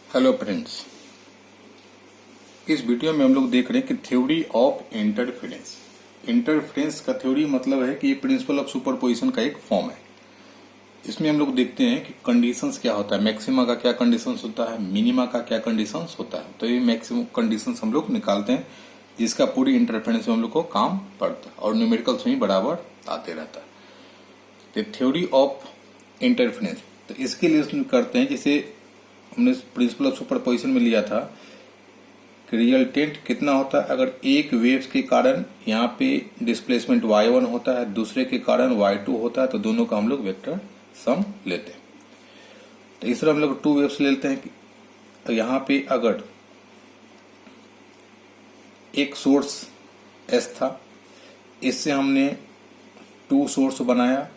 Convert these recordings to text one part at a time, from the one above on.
Hello friends, इस video में हम लोग देख रहे हैं कि थ्योरी ऑफ इंटरफेरेंस। इंटरफेरेंस का थ्योरी मतलब है कि ये प्रिंसिपल ऑफ सुपरपोजिशन का एक फॉर्म है। इसमें हम लोग देखते हैं कि कंडीशंस क्या होता है, मैक्सिमा का क्या कंडीशंस होता है, मिनिमा का क्या कंडीशंस होता है। तो ये मैक्सिमम कंडीशंस हम लोग निकालते हैं, जिसका पूरी इंटरफेरेंस में हम लोग को काम पड़ता है और न्यूमेरिकल्स में बराबर आते रहता है। तो थ्योरी ऑफ इंटरफेरेंस, तो इसके लिए करते हैं, जैसे हमने प्रिंसिपल ऑफ सुपरपोजिशन में लिया था कि रिजल्टेंट कितना होता है अगर एक वेव्स के कारण यहाँ पे डिस्प्लेसमेंट y1 होता है, दूसरे के कारण y2 होता है, तो दोनों का हम लोग वेक्टर सम लेते हैं। तो इस तरह हम लोग टू वेव्स लेते हैं कि यहाँ पे अगर एक सोर्स S था, इससे हमने टू सोर्स बनाया,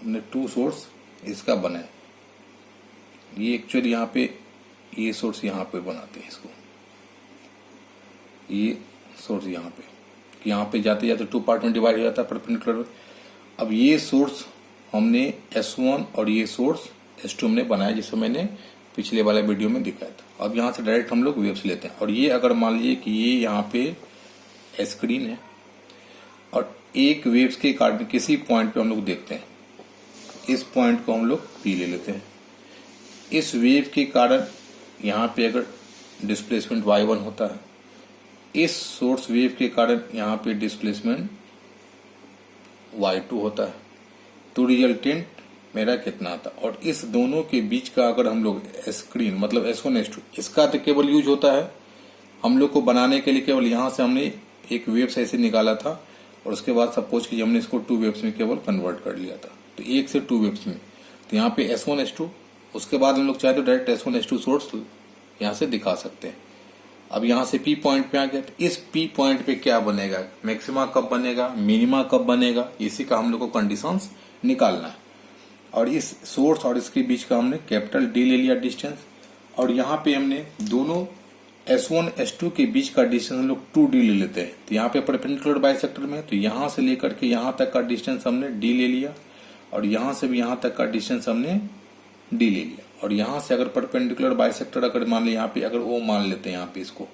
हमने टू सोर्स इसका बनाया। ये एक्चुअली यहाँ पे ये सोर्स यहाँ पे बनाते हैं इसको, ये सोर्स यहाँ पे जाते जाते टू पार्ट में डिवाइड हो जाता है परपेंडिकुलर। अब ये सोर्स हमने S1 और ये सोर्स S2 हमने बनाया, जिसको मैंने पिछले वाले वीडियो में दिखाया था। अब यहाँ से डायरेक्ट हम लोग वेव्स लेते हैं, और ये अगर मान लीजिए कि ये यहाँ पे स्क्रीन है और एक वेव्स के कारण किसी पॉइंट पे हम लोग देखते हैं, इस पॉइंट को हम लोग P ले लेते हैं। इस वेव के कारण यहाँ पे अगर डिस्प्लेसमेंट y1 होता है, इस सोर्स वेव के कारण यहाँ पे डिस्प्लेसमेंट y2 होता है, तो रिजल्टेंट मेरा कितना आता है। और इस दोनों के बीच का अगर हम लोग स्क्रीन मतलब S1 S2, इसका तो केवल यूज होता है हम लोग को बनाने के लिए, केवल यहाँ से हमने एक वेव्स ऐसे निकाला था और उसके बाद सपोज कि हमने इसको टू वेव्स में केवल कन्वर्ट कर लिया था, तो एक से टू वेव्स में। तो यहाँ पे S1 S2, उसके बाद हम लोग चाहे तो डायरेक्ट S1 S2 सोर्स यहाँ से दिखा सकते हैं। अब यहाँ से P पॉइंट पे आ गया, तो इस P पॉइंट पे क्या बनेगा, मैक्सिमा कब बनेगा, मिनिमा कब बनेगा, इसी का हम लोग को कंडीशंस निकालना है। और इस सोर्स और इसके बीच का हमने कैपिटल D ले लिया डिस्टेंस, और यहाँ पे हमने दोनों S1 S2 के बीच का डिस्टेंस हम लोग 2D ले लेते हैं। तो यहाँ पे परपेंडिकुलर बाइसेक्टर में, तो यहाँ से लेकर के यहाँ तक का डिस्टेंस हमने D ले लिया, और यहाँ से भी यहाँ तक का डिस्टेंस हमने D ले लिया। और यहाँ से अगर परपेंडिकुलर बाइसेक्टर अगर मान ले यहाँ पे अगर O मान लेते हैं यहाँ पे इसको,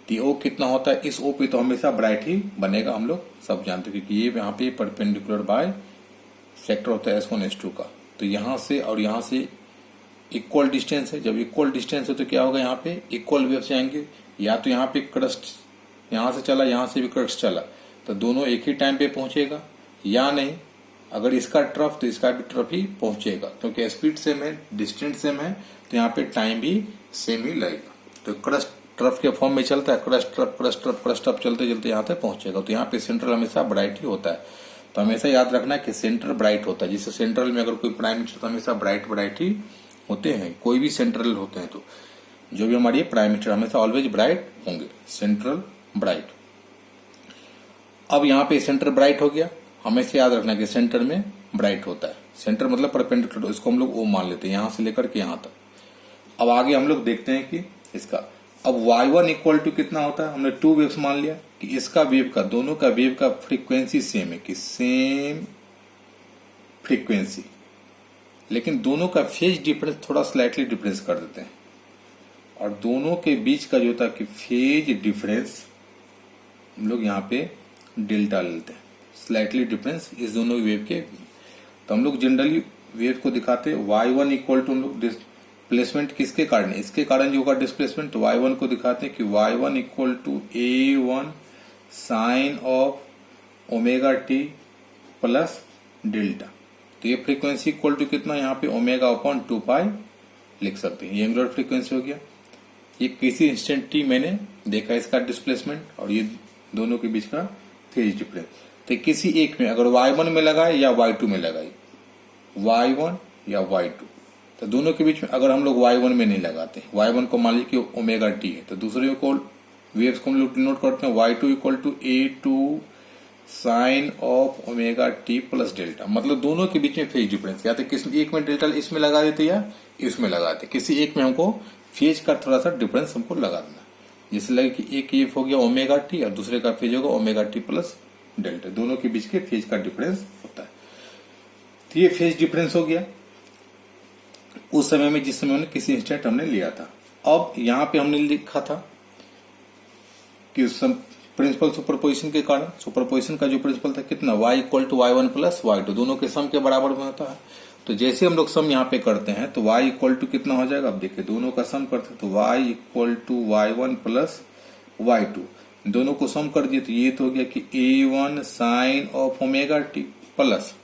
तो O कितना होता है, इस O पे तो हमेशा ब्राइट ही बनेगा, हम लोग सब जानते हैं, क्योंकि ये यहाँ पे परपेंडिकुलर बाइसेक्टर होता है S1 S2 का। तो यहाँ से और यहाँ से इक्वल डिस्टेंस है, जब इक्वल डिस्टेंस है तो क्या होगा, यहाँ पे इक्वल वेव्स आएंगे, या तो यहाँ पे क्रस्ट यहाँ से चला, यहाँ से भी क्रस्ट चला, तो दोनों एक ही टाइम पे पहुंचेगा, या नहीं अगर इसका ट्रफ तो इसका भी ट्रफ ही पहुंचेगा, क्योंकि स्पीड सेम है, डिस्टेंस सेम है, तो यहाँ पे टाइम भी सेम ही लगेगा। तो क्रस्ट ट्रफ के फॉर्म में चलता है, क्रस्ट ट्रफ चलते चलते यहाँ तक पहुंचेगा। तो यहाँ पे सेंट्रल हमेशा ब्राइट ही होता है, तो हमेशा याद रखना है कि सेंटर ब्राइट होता है। जिससे सेंट्रल में अगर कोई प्राइम मिनिस्टर तो हमेशा ब्राइट ही होते हैं, कोई भी सेंट्रल होते हैं, तो जो भी हमारी प्राइम मिनिस्टर हमेशा ऑलवेज ब्राइट होंगे, सेंट्रल ब्राइट। अब यहाँ पे सेंटर ब्राइट हो गया, हमेशा याद रखना कि सेंटर में ब्राइट होता है, सेंटर मतलब परपेंडिकुलर, इसको हम लोग O मान लेते हैं यहाँ से लेकर के यहाँ तक। अब आगे हम लोग देखते हैं कि इसका अब y1 इक्वल टू कितना होता है, हमने टू वेव्स मान लिया कि इसका वेव का, दोनों का वेव का फ्रीक्वेंसी सेम है, कि सेम फ्रीक्वेंसी, लेकिन दोनों का फेज डिफरेंस थोड़ा स्लाइटली डिफरेंस कर देते हैं, और दोनों के बीच का जो होता है कि फेज डिफरेंस हम लोग यहाँ पे डेल्टा लेते हैं, स्लाइटली डिफरेंस इस दोनों वेव के। तो हम लोग जनरली वेव को दिखाते हैं y1 इक्वल टू, हम लोग डिस्प्लेसमेंट किसके कारण है, इसके कारण जो होगा डिस्प्लेसमेंट, तो y1 को दिखाते हैं कि y1 equal to A1 sine of omega t plus delta. तो ये फ्रीक्वेंसी इक्वल टू कितना, यहाँ पे ओमेगा अपॉन 2 लिख सकते हैं, ये एंगुलर फ्रीक्वेंसी हो गया। ये किसी इंस्टेंट टी मैंने देखा इसका डिस्प्लेसमेंट, और ये दोनों के बीच का फेज डिफरेंस। तो किसी एक में अगर y1 में लगाए या y2 में लगाए, y1 या y2, तो दोनों के बीच में अगर हम लोग y1 में नहीं लगाते, y1 को मान लीजिए कि ओमेगा टी है, तो दूसरे को वेव्स को हम लोग नोट करते हैं y2 equal to A2 sine of omega t plus delta, मतलब दोनों के बीच में फेज डिफरेंस, या तो किसी एक में डेल्टा इसमें लगा देते या इसमें लगाते, किसी एक में हमको फेज का थोड़ा सा डिफरेंस हमको लगा देना, जिससे लगे कि एक ये हो गया ओमेगा टी और दूसरे का फेज होगा ओमेगा टी प्लस डेल्टा, दोनों के बीच के फेज का डिफरेंस होता है। तो ये फेज डिफरेंस हो गया। उस समय में जिस समय हमने किसी इंस्टेंट हमने लिया था। अब यहाँ पे हमने लिखा था कि प्रिंसिपल सुपरपोजिशन के कारण, सुपरपोजिशन का जो प्रिंसिपल था कितना, y equal to y1 plus y2, दोनों के सम के बराबर में होता है। तो जैसे हम लोग सम यहाँ पे करते हैं तो y इक्वल टू कितना हो जाएगा, अब देखिए दोनों का सम करते हैं तो y equal to y1 plus y2, दोनों को सम कर दिए तो ये तो हो गया कि a1 sine of omega t plus,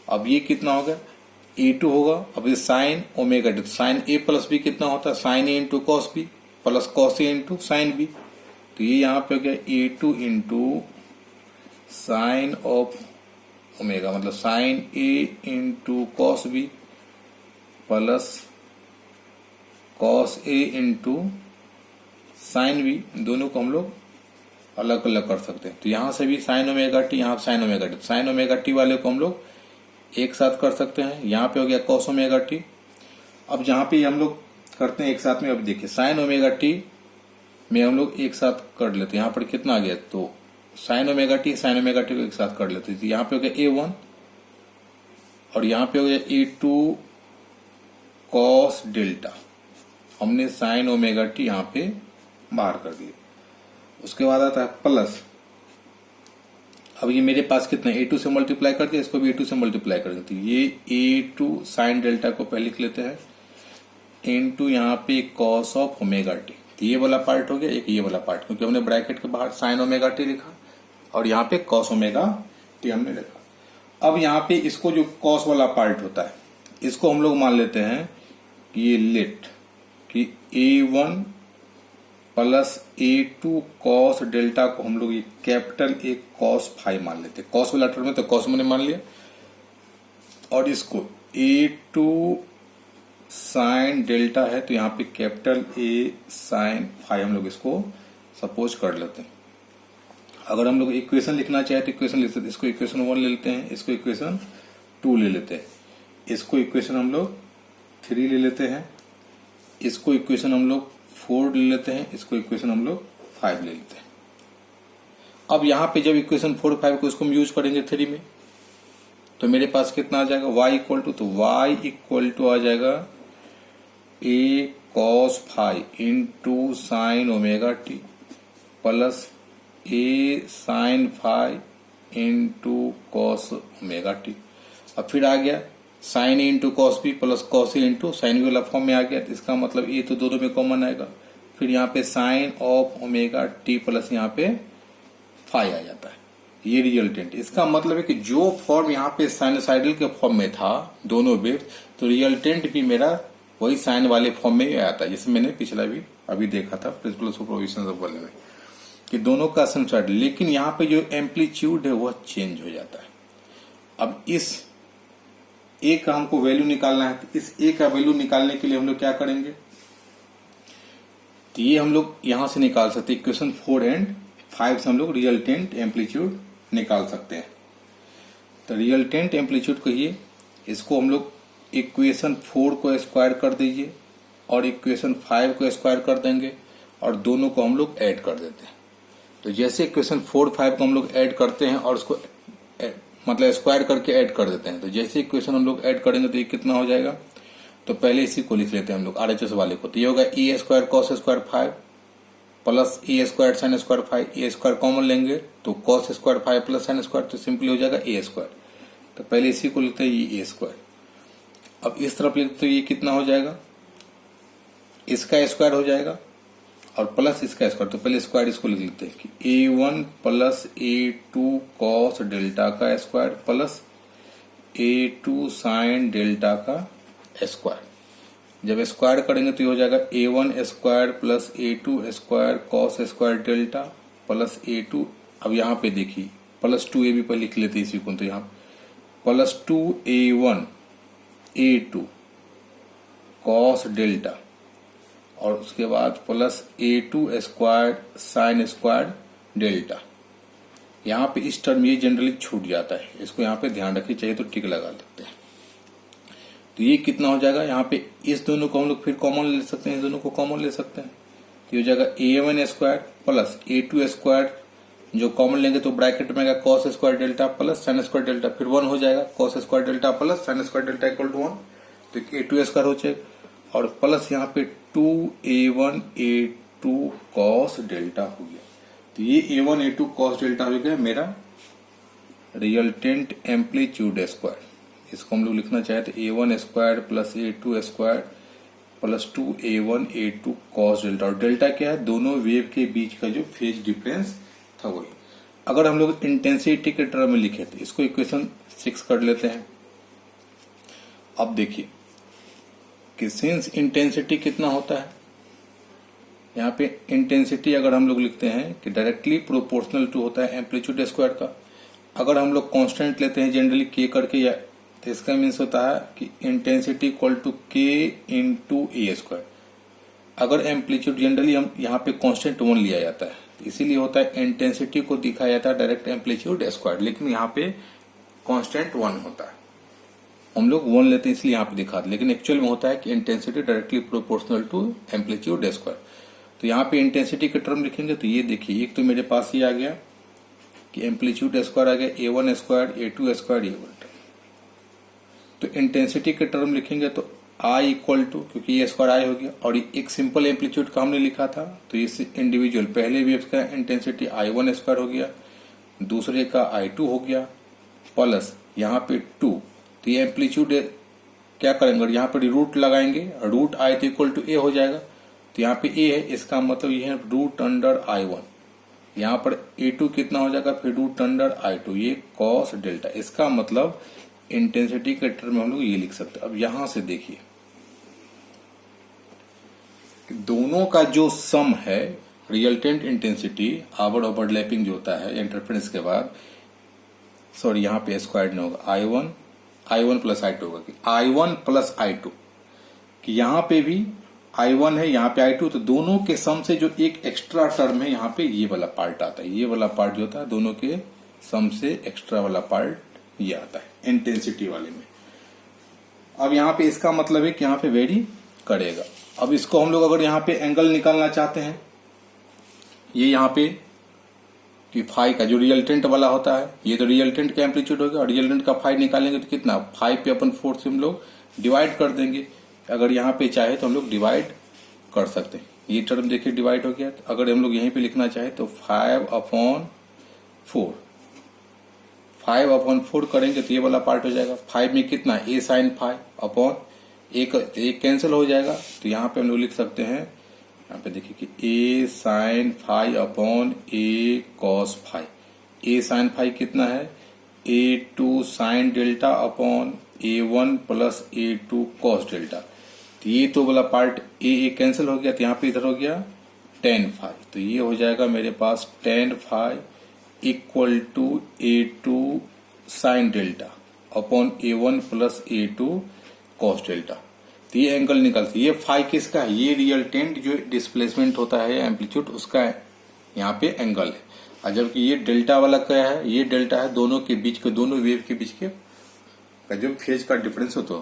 अब ये कितना होगा a2 होगा, अब ये sine omega t, sine a plus B कितना होता है, sine a into cos B plus cos a into sine B, तो ये यहाँ पे हो गया a2 into sine of omega मतलब sine a into cos B plus cos a into sine B, दोनों को हम लोग अलग अलग कर सकते हैं। तो यहाँ से भी साइन ओमेगा टी, यहाँ sign omega t, sign omega T वाले को हम लोग एक साथ कर सकते हैं। यहाँ पे हो गया कॉस ओमेगा टी। अब जहाँ पे हम लोग करते हैं एक साथ में, अब देखिए साइन ओमेगा टी में हम लोग एक साथ कर लेते हैं, यहाँ पर कितना आ गया, तो साइन ओमेगा टी को एक साथ कर लेते हैं। तो यहाँ पे हो गया a1 और यहाँ पे हो गया a2 कॉस डेल्टा, हमने साइन ओमेगा टी यहाँ पे बाहर कर दिया। उसके बाद आता है प्लस, अब ये मेरे पास कितना a2 से मल्टीप्लाई कर दिया, इसको भी a2 से मल्टीप्लाई कर देते, ये a2 साइन डेल्टा को पहले लिख लेते हैं इनटू यहाँ पे कॉस ऑफ ओमेगा टी, तो ये वाला पार्ट हो गया, एक ये वाला पार्ट, क्योंकि हमने ब्रैकेट के बाहर साइन ओमेगा टी लिखा और यहाँ पे कॉस ओमेगा टी हमने लिखा। अब यहाँ पे इसको जो कॉस वाला पार्ट होता है इसको हम लोग मान लेते हैं कि ये लेट कि a1 plus a2 cos delta को हम लोग ये कैपिटल ए कॉस फाई मान लेते हैं, कॉस वाला टर्म में तो कॉस मैंने मान लिया, और इसको a2 साइन डेल्टा है तो यहाँ पे कैपिटल ए साइन फाई हम लोग इसको सपोज कर लेते हैं। अगर हम लोग इक्वेशन लिखना चाहे तो इक्वेशन लिख सकते हैं, इसको इक्वेशन 1 ले लेते हैं, इसको इक्वेशन 2 ले लेते हैं, इसको इक्वेशन हम लोग 3 ले लेते हैं, इसको इक्वेशन हम लोग 4 ले लेते हैं, इसको इक्वेशन हम लोग 5 ले लेते हैं। अब यहाँ पे जब इक्वेशन 4 5 को इसको हम यूज करेंगे 3 में तो मेरे पास कितना आ जाएगा y इक्वल टू, तो y इक्वल टू आ जाएगा a cos phi into sine omega t plus a sine phi into cos omega t. अब फिर आ गया sine A into cos B plus cos A into sine B वाला form में आ गया, तो इसका मतलब ये तो दोनों में कॉमन आएगा, फिर यहाँ पे sine of omega t plus यहाँ पे फाई आ जाता है, ये रिजल्टेंट। इसका मतलब है कि जो फॉर्म यहाँ पे साइनोसाइडल के फॉर्म में था दोनों वेव, तो रिजल्टेंट भी मेरा वही साइन वाले फॉर्म में ही आता है, जैसे मैंने पिछला भी अभी देखा था प्रिंसिपल सुपरपोजिशन वाले में कि दोनों का साइनोसाइडल, लेकिन यहाँ पे जो एम्पलीट्यूड है वह चेंज हो जाता है। अब इस ए का हमको वैल्यू निकालना है, तो इस ए का वैल्यू निकालने के लिए हम लोग क्या करेंगे, तो ये हम लोग यहां से निकाल सकते हैं, इक्वेशन 4 एंड 5 से हम लोग रिजल्टेंट एम्पलीट्यूड निकाल सकते हैं। तो रिजल्टेंट एम्पलीट्यूड कहिए, इसको हम लोग इक्वेशन 4 को स्क्वायर कर दीजिए और इक्वेशन 5 को स्क्वायर कर देंगे और दोनों को हम लोग ऐड कर देते हैं। तो जैसे इक्वेशन 4 5 को हम लोग ऐड करते हैं और उसको मतलब स्क्वायर करके ऐड कर देते हैं, तो जैसे इक्वेशन हम लोग ऐड करेंगे तो ये कितना हो जाएगा, तो पहले इसी को लिख लेते हैं हम लोग आरएचएस वाले को, तो ये होगा ए स्क्वायर कॉस स्क्वायर 5 प्लस ए स्क्वायर साइन स्क्वायर 5, ए स्क्वायर कॉमन लेंगे तो cos square 5 plus sine square, तो सिंपली हो जाएगा ए स्क्वायर। तो पहले इसी को लिखते हैं ये ए स्क्वायर। अब इस तरफ लिखते तो ये कितना हो जाएगा, इसका स्क्वायर हो जाएगा और प्लस इसका स्क्वायर, तो पहले स्क्वायर इसको लिख लेते हैं कि a1 plus a2 cos delta का square plus a2 sine delta का स्क्वायर। जब स्क्वायर करेंगे तो ये हो जाएगा a1 square plus a2 square cos square delta plus a2, अब यहाँ पे देखिए प्लस 2ab पर लिख लेते हैं इसी को, तो यहाँ plus 2a1 a2 cos delta और उसके बाद plus a2 square sine square delta. यहाँ पे इस टर्म ये जनरली छूट जाता है, इसको यहाँ पे ध्यान रखिए, चाहिए तो टिक लगा लेते हैं। तो ये कितना हो जाएगा, यहाँ पे इस दोनों को हम लोग फिर कॉमन ले सकते हैं, इस दोनों को कॉमन ले सकते हैं, तो ये हो जाएगा a1 square plus a2 square, जो कॉमन लेंगे तो ब्रैकेट में आएगा cos square delta plus sine square delta, फिर 1 हो जाएगा, cos square delta plus sine square delta equal to 1। तो A2 हो जाएगा और प्लस यहाँ पे 2A1 A2 cos डेल्टा हो गया। तो ये A1 A2 cos डेल्टा हो गया मेरा रिजल्टेंट एम्पलीट्यूड स्क्वायर। इसको हम लोग लिखना चाहे तो A1 square plus A2 square plus 2A1 A2 cos delta. और डेल्टा क्या है? दोनों वेव के बीच का जो फेज डिफरेंस था वही। अगर हम लोग इंटेंसिटी के टर्म में लिखे तो इसको इक्वेशन 6 कर लेते हैं। अब देखिए कि सिंस इंटेंसिटी कितना होता है, यहाँ पे इंटेंसिटी अगर हम लोग लिखते हैं कि डायरेक्टली प्रोपोर्शनल टू होता है एम्पलीट्यूड स्क्वायर का। अगर हम लोग कांस्टेंट लेते हैं जनरली के करके, या तो इसका मीन्स होता है कि इंटेंसिटी इक्वल टू के इंटू ए स्क्वायर। अगर एम्पलीट्यूड जनरली हम यहाँ पे कांस्टेंट 1 लिया जाता है, इसीलिए होता है इंटेंसिटी को दिखाया जाता है डायरेक्ट एम्पलीट्यूड स्क्वायर, लेकिन यहाँ पे कांस्टेंट 1 होता है। हम लोग 1 लेते हैं इसलिए यहाँ पे दिखा, लेकिन एक्चुअल में होता है कि intensity directly proportional to amplitude square. तो यहाँ पे इंटेंसिटी के टर्म लिखेंगे तो ये देखिए, एक तो मेरे पास ये आ गया कि एम्पलीट्यूड स्क्वायर आ गया A1 square A2 square A1। तो इंटेंसिटी के टर्म लिखेंगे तो I इक्वल टू, क्योंकि ये स्क्वायर I हो गया और एक सिंपल एम्पलीट्यूड का हमने लिखा था, तो ये इंडिविजुअल पहले वेव का इंटेंसिटी I1 स्क्वायर हो गया, दूसरे का I2 हो गया, प्लस यहाँ पे 2। तो ये एम्पलीट्यूड क्या करेंगे, यहाँ पे रूट लगाएंगे, रूट I तो इक्वल टू A हो जाएगा। तो यहाँ पे A है, इसका मतलब ये है रूट अंडर I1। यहाँ पर A2 कितना हो जाएगा, फिर रूट अंडर I2, ये cos डेल्टा। इसका मतलब इंटेंसिटी के टर्म में हम लोग ये लिख सकते हैं। अब यहां से देखिए दोनों का जो सम है रिजल्टेंट इंटेंसिटी आवर ओवरलैपिंग जो होता है इंटरफेरेंस के बाद, सॉरी यहाँ पे स्क्वायर नहीं होगा, I1 प्लस I2 होगा कि I1 प्लस I2, कि यहाँ पे भी I1 है, यहाँ पे I2, तो दोनों के सम से जो एक एक्स्ट्रा टर्म है यहाँ पे ये वाला पार्ट आता है। ये वाला पार्ट जो होता है दोनों के सम से एक्स्ट्रा वाला पार्ट ये आता है इंटेंसिटी वाले में। अब यहाँ पे इसका मतलब है कि यहाँ पे वेरी करेगा। अब इसको हम लोग अगर यहाँ पे एंगल निकालना चाहते हैं, ये यहाँ पे कि फाई का जो रिजल्टेंट वाला होता है, ये तो रिजल्टेंट का एम्पलीट्यूड होगा और रिजल्टेंट का फाई निकालेंगे तो कितना, 5 पे अपन 4 से हम लोग डिवाइड कर देंगे। अगर यहाँ पे चाहे तो हम लोग डिवाइड कर सकते हैं। ये टर्म देखिए डिवाइड हो गया। तो अगर हम लोग यहीं पे लिखना चाहे तो 5/4 करेंगे तो ये वाला पार्ट हो जाएगा। 5 में कितना, a sin फाइव अपॉन एक कैंसिल हो जाएगा, तो यहाँ पे हम लोग लिख सकते हैं, यहाँ पे देखिए कि a sin five upon a cos five. a sin five कितना है, a2 sin delta upon a1 plus a2 cos delta. तो ये तो वाला पार्ट a कैंसिल हो गया, तो यहाँ पे इधर हो गया tan फाइव। तो ये हो जाएगा मेरे पास tan phi equal to a2 sin delta upon a1 plus a2 cos delta. तो ये एंगल निकलती है। ये फाई किसका है, ये रिजल्टेंट जो डिस्प्लेसमेंट होता है एम्पलीट्यूड उसका है, यहाँ पे एंगल है। और जबकि ये डेल्टा वाला क्या है, ये डेल्टा है दोनों के बीच के, दोनों वेव के बीच के जो फेज का डिफरेंस होता है।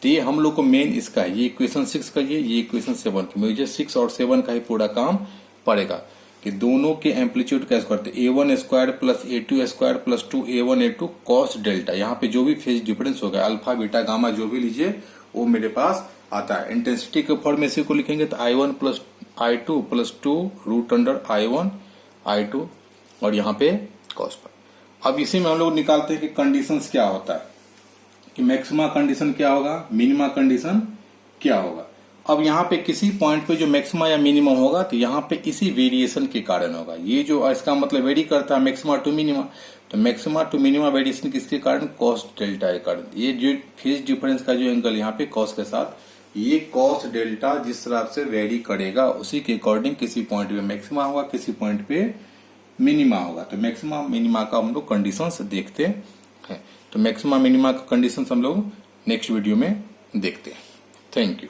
तो ये हम लोग को मेन इसका है, ये इक्वेशन 6 का, ये इक्वेशन 7 की, मुझे 6 और 7 का ही पूरा काम पड़ेगा कि दोनों के एम्पलीट्यूड कैसे करते हैं, A1 square plus A2 square plus 2A1 A2 cos delta. यहाँ पे जो भी फेज डिफरेंस होगा, अल्फा बीटा गामा जो भी लीजिए वो मेरे पास आता है। इंटेंसिटी के फॉर्मेसी को लिखेंगे तो I1 plus I2 plus 2 root under I1 I2 और यहाँ पे cos पर। अब इसी में हम लोग निकालते हैं कि कंडीशंस क्या होता है, कि मैक्सिमा कंडीशन क्या होगा, मिनिमा कंडीशन क्या होगा। अब यहाँ पे किसी पॉइंट पे जो मैक्सिमा या मिनिमम होगा तो यहाँ पे इसी वेरिएशन के कारण होगा। ये जो इसका मतलब वेरी करता है मैक्सिमा टू मिनिमा, तो मैक्सिमा टू मिनिमा वेरिएशन किसके कारण, cos डेल्टा के कारण। ये जो फेज डिफरेंस का जो एंगल यहाँ पे cos के साथ, ये cos डेल्टा जिस तरह से वेरी करेगा उसी के अकॉर्डिंग किसी पॉइंट पे मैक्सिमा होगा, किसी पॉइंट पे मिनिमा होगा। तो मैक्सिमा मिनिमा का हम लोग कंडीशंस देखते हैं। तो मैक्सिमा मिनिमा का कंडीशंस हम लोग नेक्स्ट वीडियो में देखते हैं। Thank you.